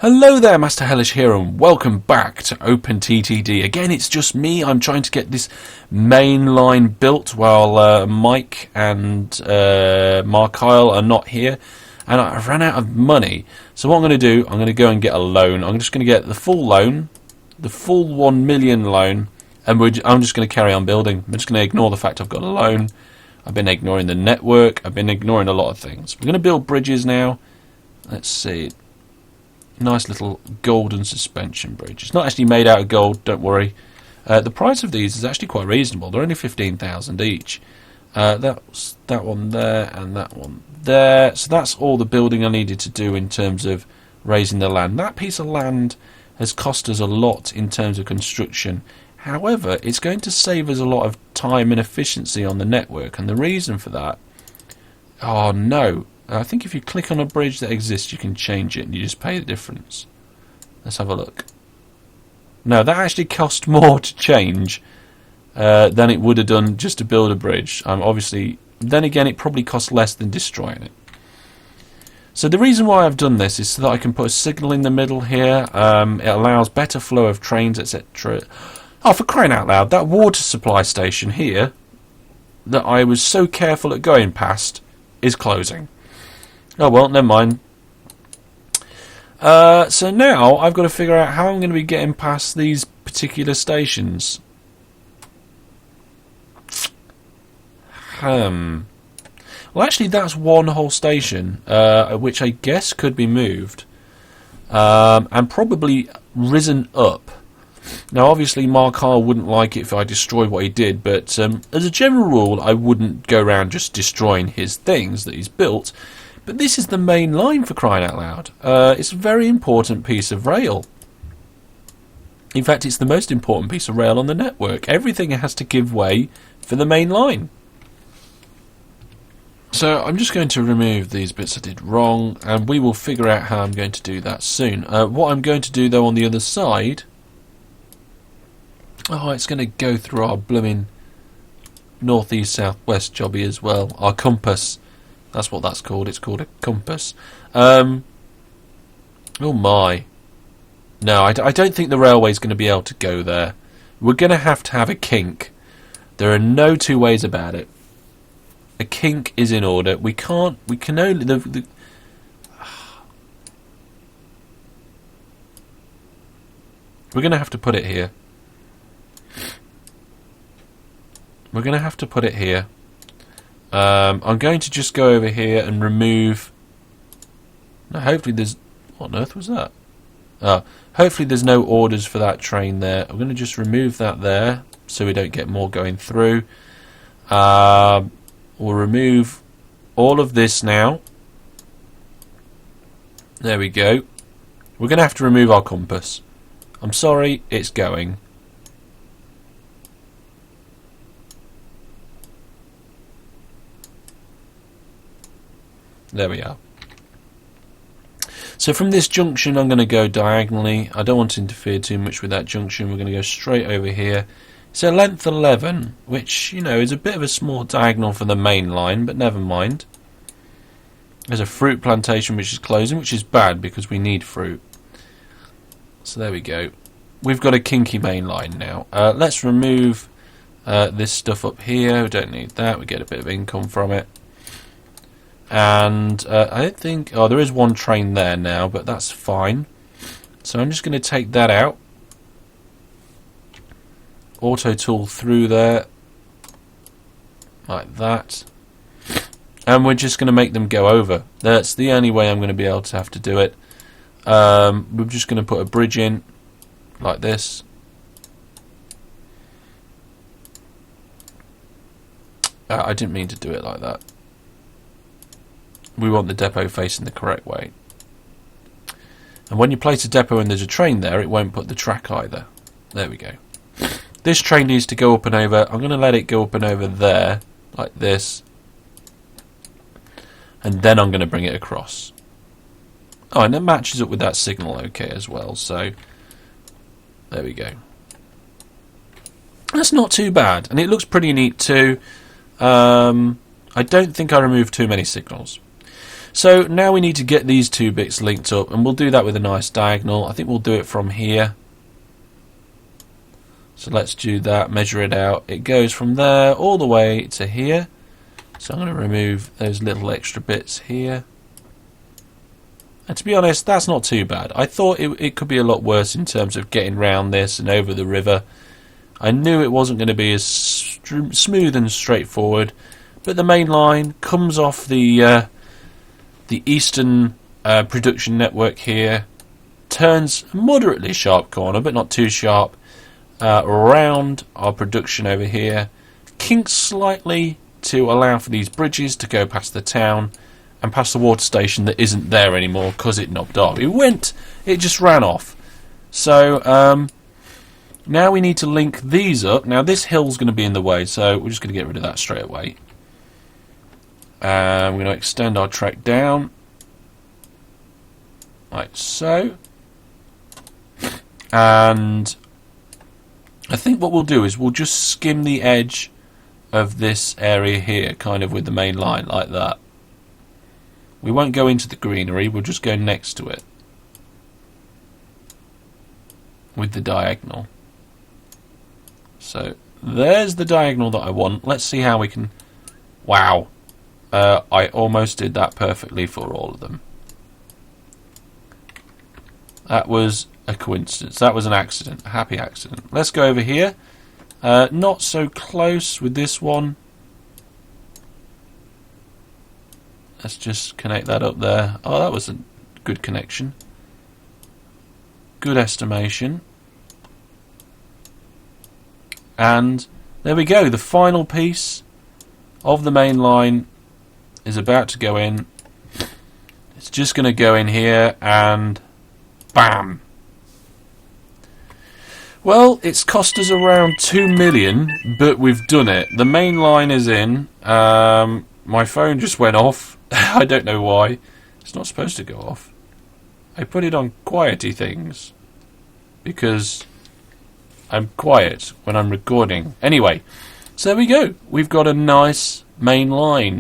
Hello there, Master Hellish here, and welcome back to OpenTTD. Again, it's just me. I'm trying to get this main line built while Mike and Markyle are not here, and I've run out of money. So what I'm going to do, I'm going to go and get a loan. I'm just going to get the full loan, the full 1 million loan, and I'm just going to carry on building. I'm just going to ignore the fact I've got a loan. I've been ignoring the network. I've been ignoring a lot of things. We're going to build bridges now. Let's see. Nice little golden suspension bridge. It's not actually made out of gold, don't worry. The price of these is actually quite reasonable. They're only 15,000 each. That's that one there and that one there. So that's all the building I needed to do in terms of raising the land. That piece of land has cost us a lot in terms of construction. However, it's going to save us a lot of time and efficiency on the network. And the reason for that... Oh, no. I think if you click on a bridge that exists, you can change it and you just pay the difference. Let's have a look. No, that actually cost more to change than it would have done just to build a bridge. Obviously, then again, it probably costs less than destroying it. So the reason why I've done this is so that I can put a signal in the middle here. It allows better flow of trains, etc. Oh, for crying out loud, that water supply station here that I was so careful at going past is closing. Oh well, never mind. So now I've got to figure out how I'm going to be getting past these particular stations. Well, actually, that's one whole station, which I guess could be moved and probably risen up. Now, obviously, Markyle wouldn't like it if I destroyed what he did, but as a general rule, I wouldn't go around just destroying his things that he's built. But this is the main line, for crying out loud. It's a very important piece of rail. In fact, it's the most important piece of rail on the network. Everything has to give way for the main line. So I'm just going to remove these bits I did wrong, and we will figure out how I'm going to do that soon. What I'm going to do, though, on the other side... Oh, it's going to go through our blooming northeast, southwest jobby as well. Our compass. That's what that's called. It's called a compass. Oh my. No, I don't think the railway's going to be able to go there. We're going to have a kink. There are no two ways about it. A kink is in order. We can only... We're going to have to put it here. We're going to have to put it here. I'm going to just go over here and remove... No, hopefully there's... What on earth was that? Hopefully there's no orders for that train there. I'm going to just remove that there so we don't get more going through. We'll remove all of this now. There we go. We're going to have to remove our compass. I'm sorry, it's going. There we are. So from this junction I'm going to go diagonally. I don't want to interfere too much with that junction. We're going to go straight over here. So length 11, which, you know, is a bit of a small diagonal for the main line, but never mind. There's a fruit plantation which is closing, which is bad because we need fruit. So there we go. We've got a kinky main line now. Let's remove this stuff up here. We don't need that. We get a bit of income from it. And I don't think... Oh, there is one train there now, but that's fine. So I'm just going to take that out. Auto tool through there. Like that. And we're just going to make them go over. That's the only way I'm going to be able to have to do it. We're just going to put a bridge in. Like this. I didn't mean to do it like that. We want the depot facing the correct way. And when you place a depot and there's a train there, it won't put the track either. There we go. This train needs to go up and over. I'm going to let it go up and over there, like this. And then I'm going to bring it across. Oh, and it matches up with that signal okay as well, so there we go. That's not too bad, and it looks pretty neat too. I don't think I removed too many signals. So now we need to get these two bits linked up, and we'll do that with a nice diagonal. I think we'll do it from here. So let's do that, measure it out. It goes from there all the way to here. So I'm going to remove those little extra bits here. And to be honest, that's not too bad. I thought it could be a lot worse in terms of getting round this and over the river. I knew it wasn't going to be as smooth and straightforward. But the main line comes off the eastern production network here. Turns a moderately sharp corner, but not too sharp. Around our production over here, kinks slightly to allow for these bridges to go past the town and past the water station that isn't there anymore because it knocked off. It just ran off. So now we need to link these up. Now this hill's going to be in the way, so we're just going to get rid of that straight away. We're going to extend our track down like so, and I think what we'll do is we'll just skim the edge of this area here, kind of with the main line, like that. We won't go into the greenery, we'll just go next to it with the diagonal. So there's the diagonal that I want. Let's see how we can... Wow. I almost did that perfectly for all of them. That was a coincidence. That was an accident, a happy accident. Let's go over here. Not so close with this one. Let's just connect that up there. Oh, that was a good connection. Good estimation. And there we go. The final piece of the main line is about to go in. It's just going to go in here and bam. Well, it's cost us around 2 million, but we've done it. The main line is in. My phone just went off. I don't know why. It's not supposed to go off. I put it on quiety things because I'm quiet when I'm recording. Anyway, so there we go. We've got a nice main line.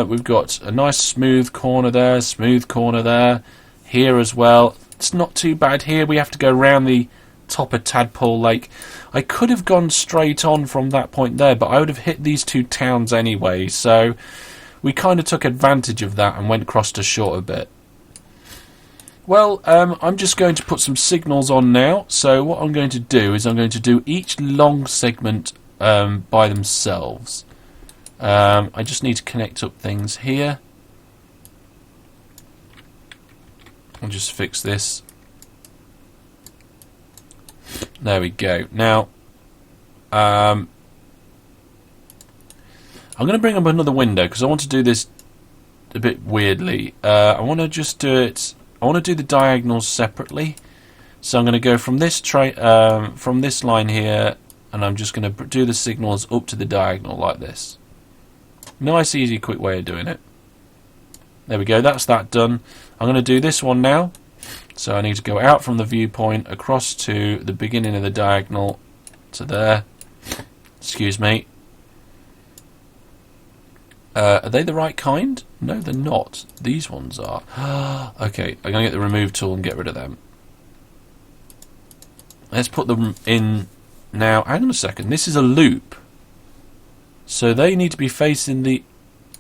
We've got a nice smooth corner there, here as well. It's not too bad here. We have to go around the top of Tadpole Lake. I could have gone straight on from that point there, but I would have hit these two towns anyway, so we kind of took advantage of that and went across to short a bit. Well, I'm just going to put some signals on now. So what I'm going to do is I'm going to do each long segment by themselves. I just need to connect up things here. I'll just fix this. There we go. Now, I'm going to bring up another window because I want to do this a bit weirdly. I want to just do it. I want to do the diagonals separately. So I'm going to go from this from this line here, and I'm just going to do the signals up to the diagonal like this. Nice, easy, quick way of doing it. There we go. That's that done. I'm going to do this one now. So I need to go out from the viewpoint across to the beginning of the diagonal to there. Excuse me. Are they the right kind? No, they're not. These ones are. Okay, I'm going to get the remove tool and get rid of them. Let's put them in now. Hang on a second. This is a loop. So they need to be facing the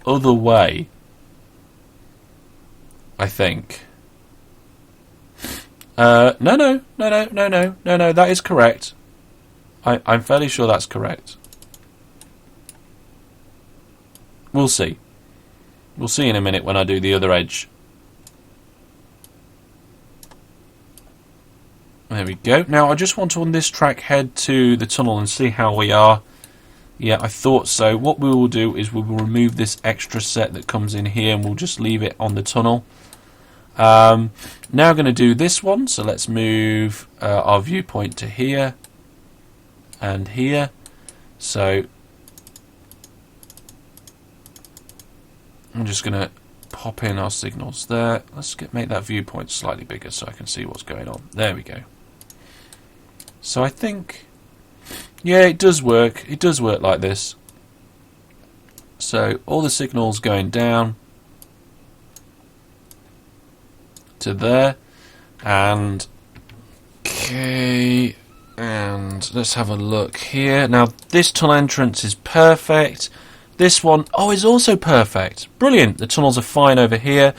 other way, I think. No, that is correct. I'm fairly sure that's correct. We'll see. We'll see in a minute when I do the other edge. There we go. Now I just want to, on this track, head to the tunnel and see how we are. Yeah, I thought so. What we will do is we will remove this extra set that comes in here and we'll just leave it on the tunnel. Now I'm going to do this one, so let's move our viewpoint to here and here. So I'm just going to pop in our signals there. Let's make that viewpoint slightly bigger so I can see what's going on. There we go. So I think, yeah, it does work. It does work like this. So all the signals going down. to there, and okay, and let's have a look here. Now this tunnel entrance is perfect. This one, oh, is also perfect. Brilliant. The tunnels are fine over here,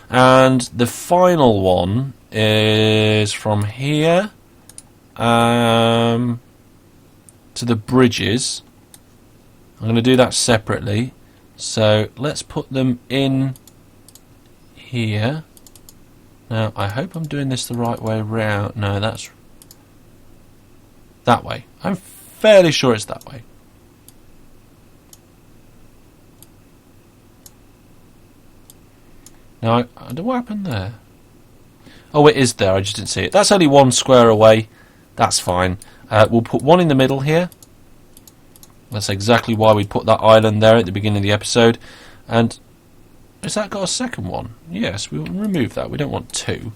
and the final one is from here to the bridges. I'm going to do that separately. So let's put them in here. Now I hope I'm doing this the right way round. No, that's that way. I'm fairly sure it's that way. Now I don't know what happened there. Oh, it is there. I just didn't see it. That's only one square away. That's fine. We'll put one in the middle here. That's exactly why we put that island there at the beginning of the episode. And has that got a second one? Yes, we'll remove that. We don't want two.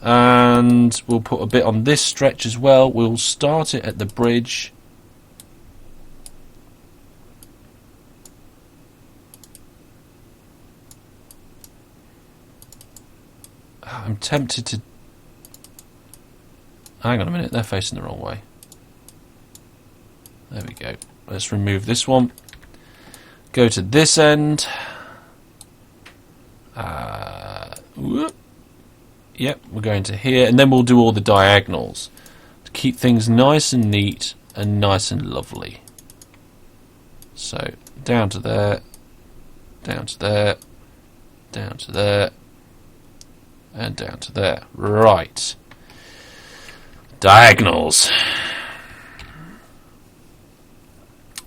And we'll put a bit on this stretch as well. We'll start it at the bridge. I'm tempted to... Hang on a minute, they're facing the wrong way. There we go. Let's remove this one. Go to this end. Yep, we're going to here, and then we'll do all the diagonals to keep things nice and neat and nice and lovely. So down to there, down to there, down to there, and down to there. Right. Diagonals.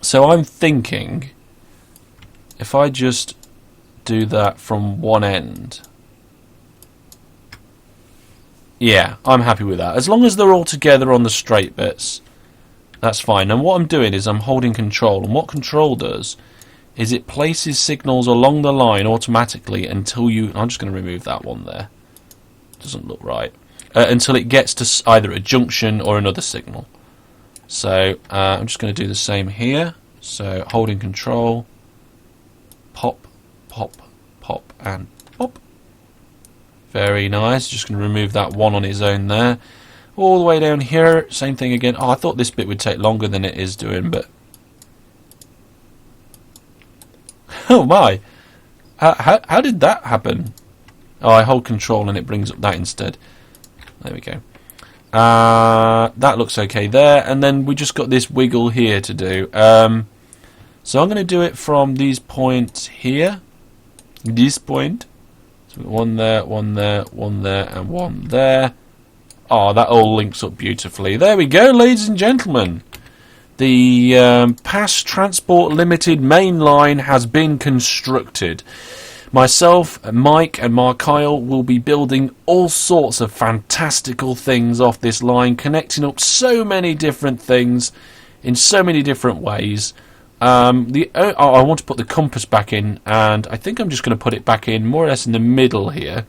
So I'm thinking if I just do that from one end. Yeah, I'm happy with that. As long as they're all together on the straight bits, that's fine. And what I'm doing is I'm holding control. And what control does is it places signals along the line automatically until you... I'm just going to remove that one there. Doesn't look right. Until it gets to either a junction or another signal. So I'm just going to do the same here. So holding control, pop, pop, pop, and pop. Very nice. Just going to remove that one on its own there. All the way down here, same thing again. Oh, I thought this bit would take longer than it is doing, but... Oh my! How did that happen? Oh, I hold control and it brings up that instead. There we go. That looks okay there, and then we just got this wiggle here to do. So I'm going to do it from these points here. This point. So one there, one there, one there, and one there. Oh, that all links up beautifully. There we go, ladies and gentlemen. The Pass Transport Limited main line has been constructed. Myself, Mike and Markyle will be building all sorts of fantastical things off this line, connecting up so many different things in so many different ways. I want to put the compass back in, and I think I'm just going to put it back in more or less in the middle here.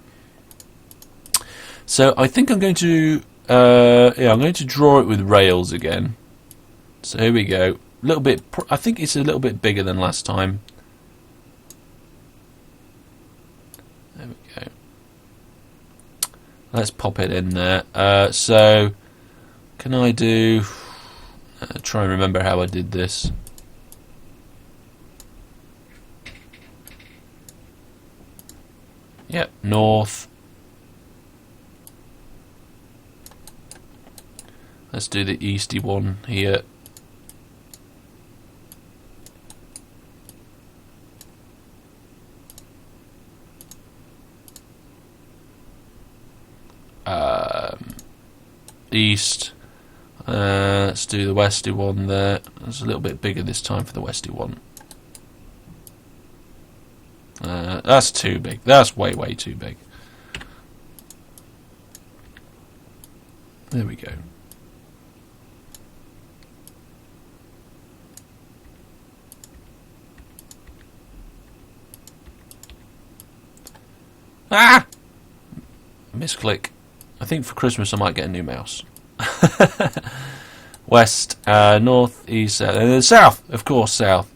So I think I'm going to I'm going to draw it with rails again. So here we go. A little bit. I think it's a little bit bigger than last time. There we go. Let's pop it in there. So can I do? Try and remember how I did this. Yep, north. Let's do the easty one here. East. Let's do the westy one there. It's a little bit bigger this time for the westy one. That's too big. That's way, way too big. There we go. Ah! Misclick. I think for Christmas I might get a new mouse. West, north, east, south, and then south. Of course, south.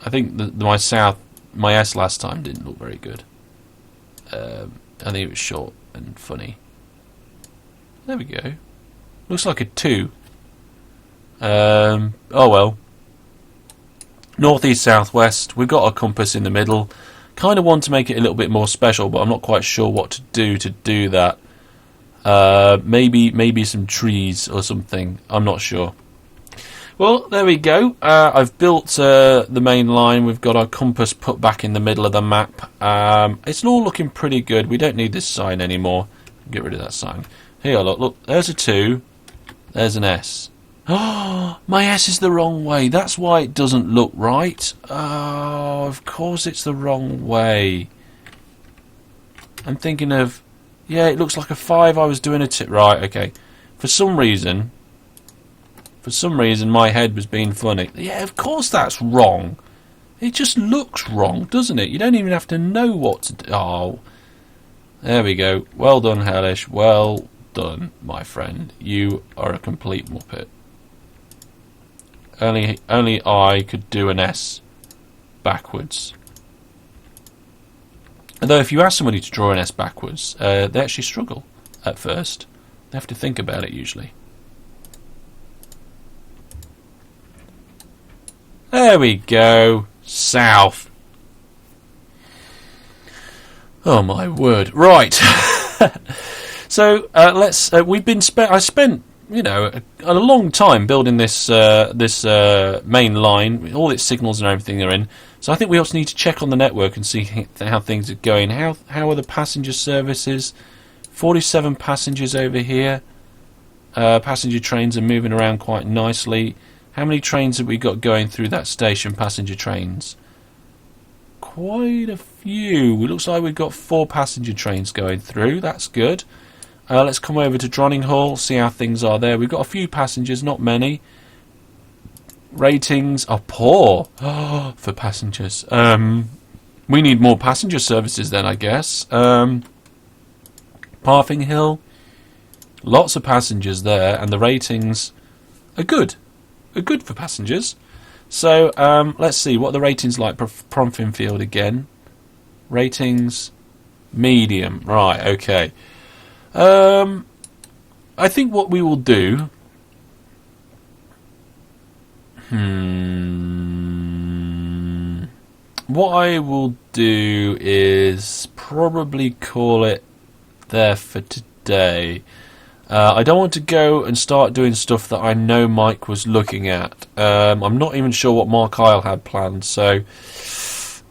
I think my S last time didn't look very good. I think it was short and funny. There we go. Looks like a 2. Oh well. North, east, south, west. We've got a compass in the middle. Kind of want to make it a little bit more special, but I'm not quite sure what to do that. Maybe some trees or something. I'm not sure. Well, there we go. I've built the main line. We've got our compass put back in the middle of the map. It's all looking pretty good. We don't need this sign anymore. Get rid of that sign. Here, look. There's a 2. There's an S. Oh, my S is the wrong way. That's why it doesn't look right. Oh, of course it's the wrong way. I'm thinking of... Yeah, it looks like a 5. I was doing a tip. Right, okay. For some reason, my head was being funny. Yeah, of course that's wrong. It just looks wrong, doesn't it? You don't even have to know what to do. Oh, there we go. Well done, Hellish. Well done, my friend. You are a complete muppet. Only I could do an S backwards. Although if you ask somebody to draw an S backwards, they actually struggle at first. They have to think about it usually. There we go. South. Oh my word. Right. So let's. I spent a long time building this main line. All its signals and everything are in. So I think we also need to check on the network and see how things are going. How are the passenger services? 47 passengers over here. Passenger trains are moving around quite nicely. How many trains have we got going through that station, passenger trains? Quite a few. It looks like we've got 4 passenger trains going through. That's good. Let's come over to Dronning Hall, see how things are there. We've got a few passengers, not many. Ratings are poor for passengers. We need more passenger services then, I guess. Parfing Hill, lots of passengers there, and the ratings are good. Are good for passengers. So let's see what are the ratings like for Promfinfield again. Ratings medium. Right, okay. I think what we will do. What I will do is probably call it there for today. I don't want to go and start doing stuff that I know Mike was looking at. I'm not even sure what Mark Isle had planned, so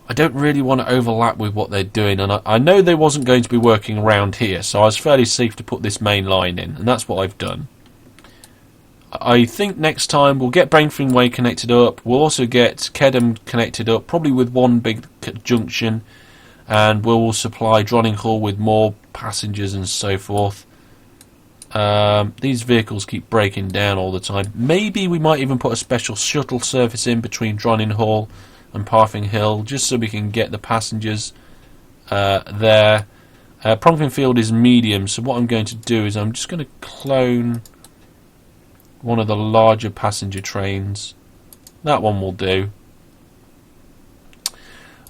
I don't really want to overlap with what they're doing. And I know they wasn't going to be working around here, so I was fairly safe to put this main line in, and that's what I've done. I think next time we'll get Brainfin Way connected up. We'll also get Kedham connected up, probably with one big junction, and we'll supply Dronning Hall with more passengers and so forth. These vehicles keep breaking down all the time. Maybe we might even put a special shuttle service in between Dronning Hall and Parfing Hill, just so we can get the passengers there. Promfinfield is medium, so what I'm going to do is I'm just going to clone one of the larger passenger trains. That one will do.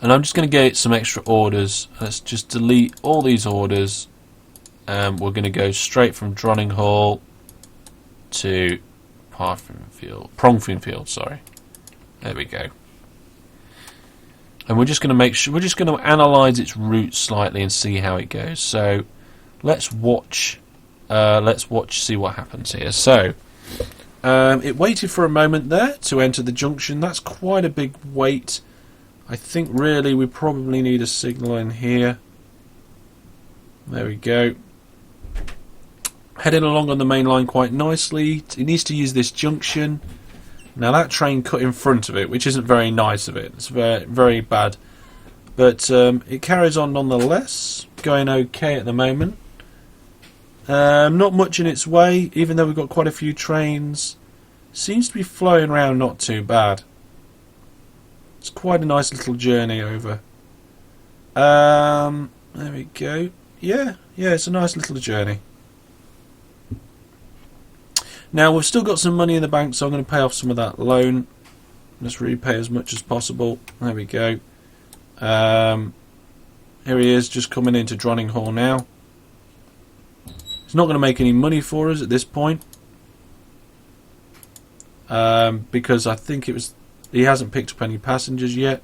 And I'm just going to get some extra orders. Let's just delete all these orders. We're going to go straight from Dronning Hall to Promfinfield, sorry. There we go. And we're just going to make sure, we're just going to analyze its route slightly and see how it goes. So let's watch see what happens here. So it waited for a moment there to enter the junction. That's quite a big wait. I think really we probably need a signal in here. There we go. Heading along on the main line quite nicely. It needs to use this junction. Now that train cut in front of it, which isn't very nice of it. It's very, very bad. But it carries on nonetheless. Going okay at the moment. Not much in its way, even though we've got quite a few trains. Seems to be flowing around not too bad. It's quite a nice little journey over. There we go. Yeah, it's a nice little journey. Now we've still got some money in the bank, so I'm going to pay off some of that loan. Let's repay as much as possible. There we go. Here he is, just coming into Dronning Hall now. He's not going to make any money for us at this point. Because I think he hasn't picked up any passengers yet.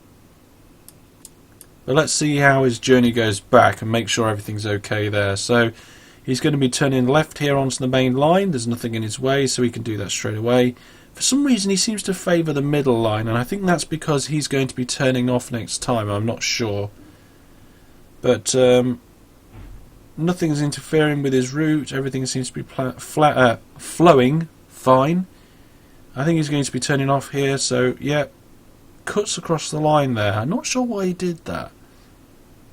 But let's see how his journey goes back and make sure everything's okay there. So he's going to be turning left here onto the main line. There's nothing in his way, so he can do that straight away. For some reason he seems to favour the middle line, and I think that's because he's going to be turning off next time. I'm not sure. But nothing's interfering with his route. Everything seems to be flowing fine. I think he's going to be turning off here, so yeah, cuts across the line there. I'm not sure why he did that.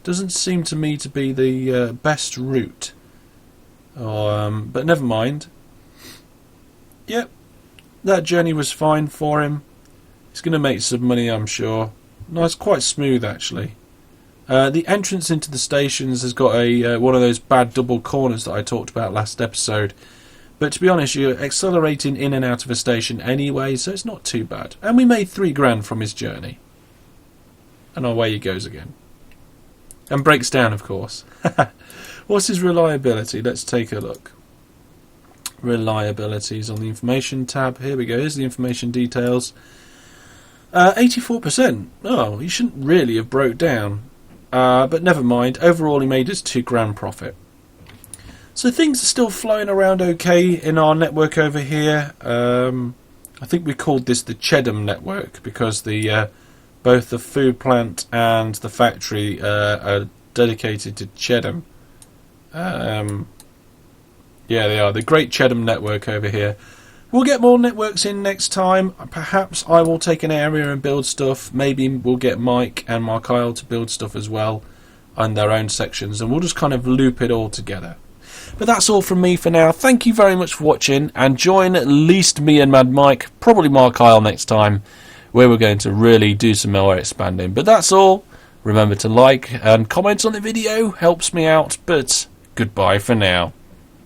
Doesn't seem to me to be the best route. But never mind. Yep, that journey was fine for him. He's going to make some money, I'm sure. Nice, quite smooth actually. The entrance into the stations has got a one of those bad double corners that I talked about last episode. But to be honest, you're accelerating in and out of a station anyway, so it's not too bad. And we made £3 from his journey. And away he goes again. And breaks down, of course. What's his reliability? Let's take a look. Reliability is on the information tab. Here we go. Here's the information details. 84%. Oh, he shouldn't really have broke down. But never mind. Overall, he made us £2 profit. So things are still flowing around okay in our network over here. I think we called this the Cheddam network because the both the food plant and the factory are dedicated to Cheddam. Yeah, they are. The Great Cheddam network over here. We'll get more networks in next time. Perhaps I will take an area and build stuff. Maybe we'll get Mike and Markyle to build stuff as well on their own sections, and we'll just kind of loop it all together. But that's all from me for now. Thank you very much for watching, and join at least me and Mad Mike, probably Markyle next time, where we're going to really do some more expanding. But that's all. Remember to like and comment on the video, helps me out, but goodbye for now.